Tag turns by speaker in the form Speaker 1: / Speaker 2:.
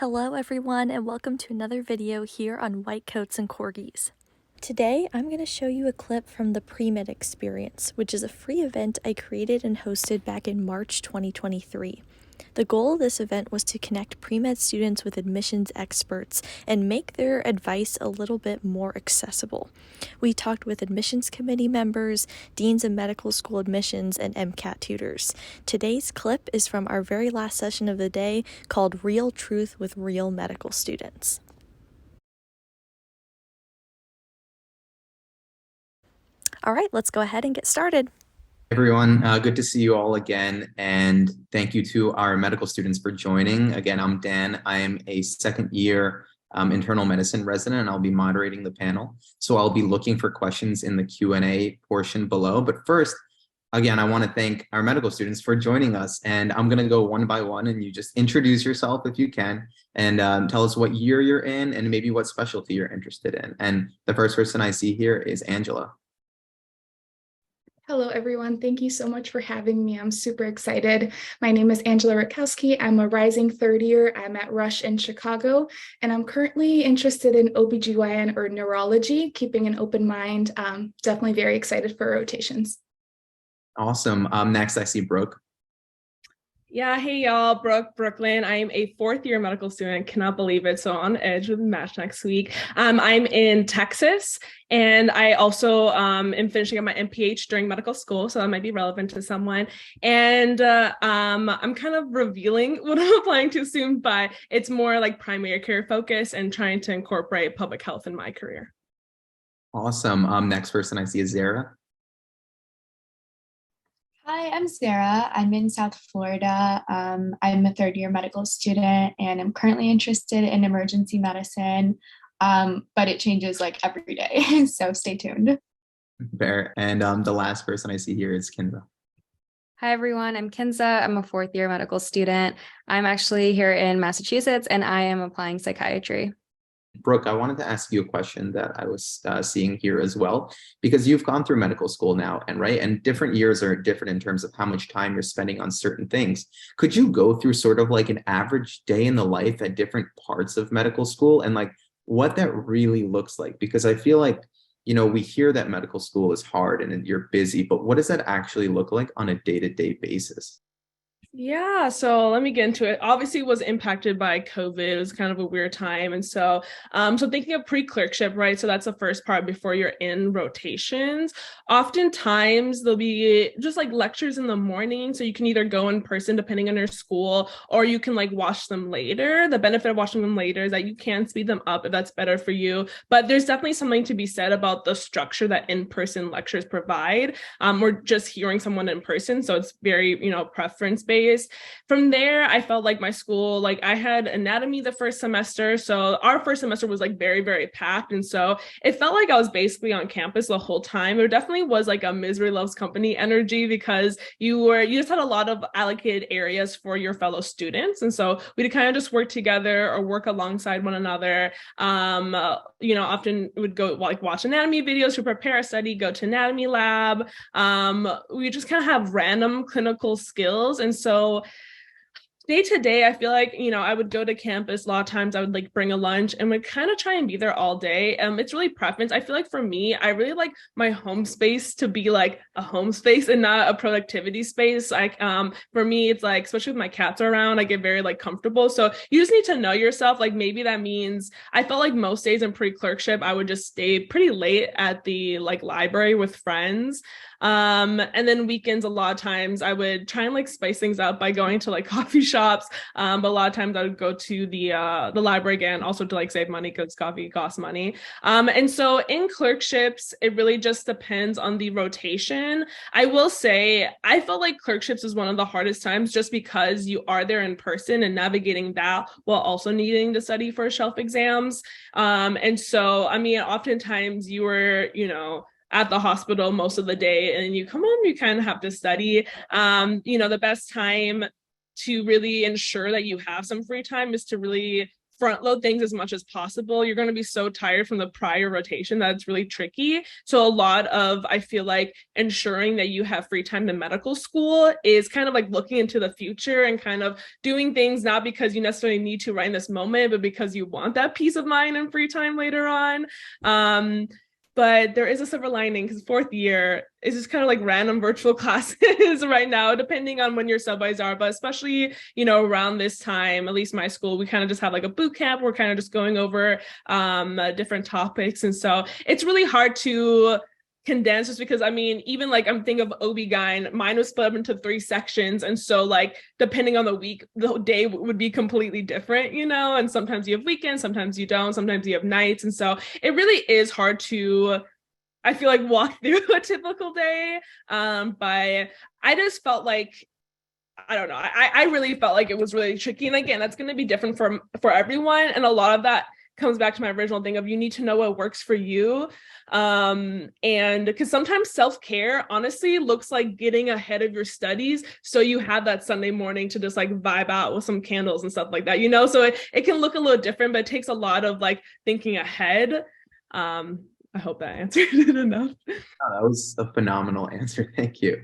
Speaker 1: Hello everyone and welcome to another video here on White Coats and Corgis. Today I'm going to show you a clip from the Premed Experience, which is a free event I created and hosted back in March 2023. The goal of this event was to connect pre-med students with admissions experts and make their advice a little bit more accessible. We talked with admissions committee members, deans of medical school admissions, and MCAT tutors. Today's clip is from our very last session of the day called Real Truth with Real Medical Students. All right, let's go ahead and get started.
Speaker 2: Everyone, good to see you all again, and thank you to our medical students for joining. Again, I'm Dan. I am a second year internal medicine resident, and I'll be moderating the panel. So I'll be looking for questions in the Q&A portion below. But first, again, I want to thank our medical students for joining us, and I'm going to go one by one, and you just introduce yourself if you can, and tell us what year you're in and maybe what specialty you're interested in. And the first person I see here is Angela.
Speaker 3: Hello, everyone. Thank you so much for having me. I'm super excited. My name is Angela Rakowski. I'm a rising third year. I'm at Rush in Chicago, and I'm currently interested in OBGYN or neurology, keeping an open mind. Definitely very excited for rotations.
Speaker 2: Awesome. Next, I see Brooke.
Speaker 4: Yeah, hey y'all, Brooklyn. I am a fourth year medical student. Cannot believe it. So on edge with match next week. I'm in Texas, and I also am finishing up my MPH during medical school, so that might be relevant to someone. And I'm kind of revealing what I'm applying to soon, but it's more like primary care focus and trying to incorporate public health in my career.
Speaker 2: Awesome. Next person I see is Zara.
Speaker 5: Hi, I'm Sarah. I'm in South Florida. I'm a third year medical student, and I'm currently interested in emergency medicine, but it changes like every day. So stay tuned.
Speaker 2: Fair. And the last person I see here is Kinza.
Speaker 6: Hi, everyone. I'm Kinza. I'm a fourth year medical student. I'm actually here in Massachusetts, and I am applying psychiatry.
Speaker 2: Brooke, I wanted to ask you a question that I was seeing here as well, because you've gone through medical school now, and different years are different in terms of how much time you're spending on certain things. Could you go through sort of like an average day in the life at different parts of medical school and like what that really looks like? Because I feel like, we hear that medical school is hard and you're busy, but what does that actually look like on a day-to-day basis?
Speaker 4: Yeah, so let me get into it. Obviously, it was impacted by COVID. It was kind of a weird time. And so thinking of pre-clerkship, right? So that's the first part before you're in rotations. Oftentimes, there'll be just like lectures in the morning. So you can either go in person, depending on your school, or you can like watch them later. The benefit of watching them later is that you can speed them up if that's better for you. But there's definitely something to be said about the structure that in-person lectures provide. Or just hearing someone in person. So it's very, preference-based. From there, I felt like my school, like I had anatomy the first semester. So our first semester was like very, very packed. And so it felt like I was basically on campus the whole time. There definitely was like a misery loves company energy because you just had a lot of allocated areas for your fellow students. And so we'd kind of just work together or work alongside one another. Often would go like watch anatomy videos to prepare a study, go to anatomy lab. We just kind of have random clinical skills. And so day to day, I feel like, I would go to campus. A lot of times I would like bring a lunch and would kind of try and be there all day. It's really preference. I feel like for me, I really like my home space to be like a home space and not a productivity space. Like, for me, it's like, especially with my cats around, I get very like comfortable. So you just need to know yourself. Like maybe that means I felt like most days in pre-clerkship, I would just stay pretty late at the like library with friends. And then weekends, a lot of times I would try and like spice things up by going to like coffee shops. But a lot of times I would go to the library again, also to like save money because coffee costs money. And so in clerkships, it really just depends on the rotation. I will say I felt like clerkships is one of the hardest times just because you are there in person and navigating that while also needing to study for shelf exams. And so, oftentimes you were, at the hospital most of the day, and you come home, you kind of have to study. The best time to really ensure that you have some free time is to really front load things as much as possible. You're going to be so tired from the prior rotation that it's really tricky. So a lot of, I feel like, ensuring that you have free time in medical school is kind of like looking into the future and kind of doing things not because you necessarily need to right in this moment, but because you want that peace of mind and free time later on. But there is a silver lining because fourth year is just kind of like random virtual classes right now, depending on when your sub-Is are. But especially, around this time, at least my school, we kind of just have like a boot camp. We're kind of just going over different topics. And so it's really hard to condense just because, even like I'm thinking of OB-GYN, mine was split up into 3 sections. And so like, depending on the week, the day would be completely different, and sometimes you have weekends, sometimes you don't, sometimes you have nights. And so it really is hard to, I feel like, walk through a typical day. But I just felt like, I don't know, I really felt like it was really tricky. And again, that's going to be different for everyone. And a lot of that comes back to my original thing of you need to know what works for you. And because sometimes self-care honestly looks like getting ahead of your studies so you have that Sunday morning to just like vibe out with some candles and stuff like that, so it can look a little different, but it takes a lot of like thinking ahead. I hope that answered it enough.
Speaker 2: Oh, that was a phenomenal answer. Thank you.